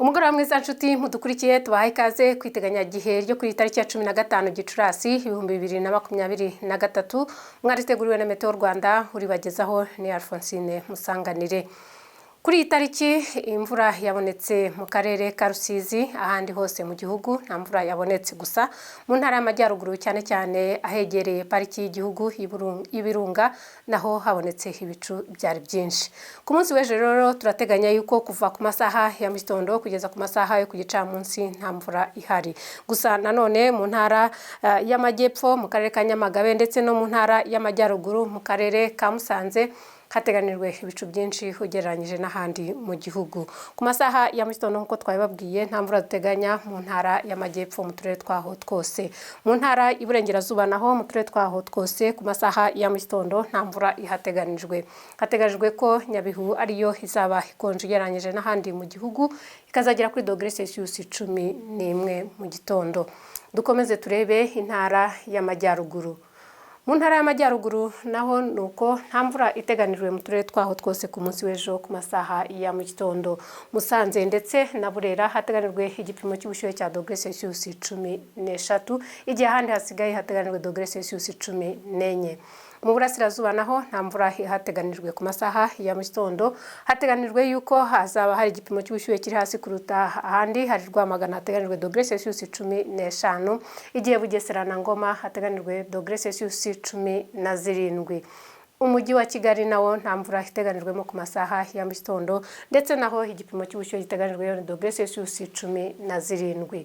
Umugoroba mwiza nshuti mudukurikiye tubahaye ikaze kwiteganya gihe ryo kuri tariki ya 15 Gicurasi 2023 mwariteguriwe na Meteo Rwanda uri bagezaho ni Alphonsine Musanganire. Kuri iyi tariki imvura yabonetse mu karere ka Rusizi, ahandi hose mu gihugu nta mvura yabonetse, gusa mu ntara y'Amajyaruguru cyane cyane ahegereye pariki y'igihugu y'Ibirunga naho habonetse ibicu byari byinshi. Ku munsi w'ejo rero turateganya yuko kuva ku masaha ya mitondo kugeza ku masaha yo ku gicamunsi nta mvura ihari. Gusa nanone mu ntara y'Amajyepfo mu karere ka Nyamagabe ndetse no mu ntara y'Amajyaruguru mu karere ka Musanze hateganirwe ibicu byinshi ugereranyije n'ahandi mu gihugu. Ku masaha ya mitondo nkuko twabibabwiye nta mvura duteganya mu ntara y'Amajyepfo mu turere twaho twose. Mu ntara y'Iburengerazuba naho mu turere twaho twose ku masaha ya mitondo nta mvura ihateganijwe. Hateganijwe ko Nyabihu ariyo izaba ikonje ugereranyije n'ahandi mu gihugu, ikazagera kuri °C 11 mu gitondo. Dukomeze turebe intara y'Amajyaruguru. Mu ntara y'Amajyaruguru naho nuko nta mvura iteganijwe mu turere twaho twose ku munsi w'ejo ku masaha ya mu gitondo. Musanze ndetse na Burera hateganijwe igipimo cy'ubushyuhe cya °C 13, igihe ahandi hasigaye hateganijwe °C 14. Mu Burasirazuba naho nta mvura hateganijwe ku masaha ya mu gitondo. Hateganijwe yuko hazaba hari igipimo cy'ubushyuhe kiri hasi kuruta ahandi, hari Rwamagana hateganijwe °C 15, igihe Bugesera na Ngoma hateganijwe °C 17. Umujyi wa Kigali nawo nta mvura iteganijwemo ku masaha ya mu gitondo, ndetse naho igipimo cy'ubushyuhe giteganijwe °C 17.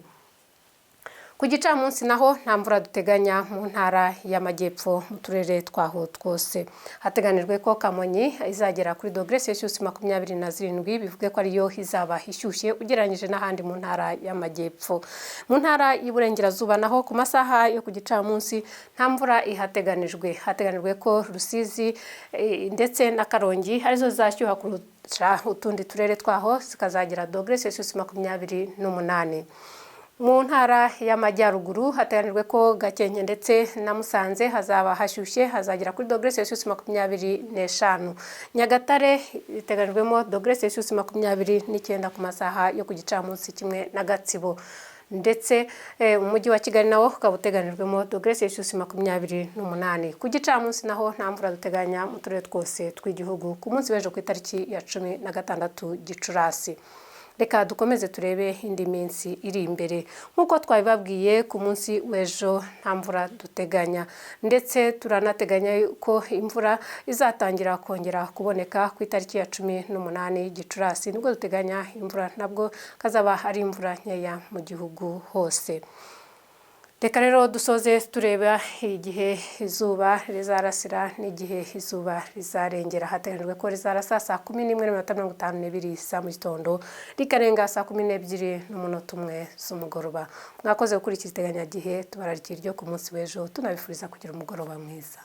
Ku gicamunsi naho nta mvura duteganya mu ntara y'Amajyepfo mu turere twaho twose. Hateganijwe ko Kamonyi izagera kuri °C 27, bivuge ko ariyo izaba ishyushye ugereranyije n'ahandi mu ntara y'Amajyepfo. Mu ntara y'Iburengerazuba naho ku masaha yo ku gicamunsi nta mvura ihateganijwe. Hateganijwe ko Rusizi ndetse na Karongi arizo zashyuha kurusha utundi turere twaho, zikazagera °C 28. Mu ntara y'Amajyaruguru hateganijwe ko Gakenke ndetse na Musanze hazaba hashyushye, hazagera kuri °C 25. Nyagatare iteganijwemo °C 29 ku masaha yo ku gicamunsi, kimwe na Gatsibo. Ndetse umujyi wa Kigali nawo ukaba uteganijwemo °C 28. Ku gicamunsi naho nta mvura duteganya mu turere twose tw'igihugu ku munsi w'ejo ku itariki ya 16 Gicurasi. Reka dukomeze turebe indi minsi iri imbere. Nkuko twabibabwiye ku munsi w'ejo nta mvura duteganya, ndetse turanateganya ko imvura izatangira kongera kuboneka ku itariki ya 18 Gicurasi, nibwo duteganya imvura nabwo kazaba ari imvura nkeya mu gihugu hose. Reka rero dusoze tureba igihe izuba rizarasira n'igihe izuba rizarengera. Hateganijwe ko rizarasa saa 11:52 za mu gitondo, rikarenga saa 12:01 z'umugoroba. Mwakoze gukurikira iteganyagihe, tubararikira ryo ku munsi w'ejo, tunabifuriza kugira umugoroba mwiza.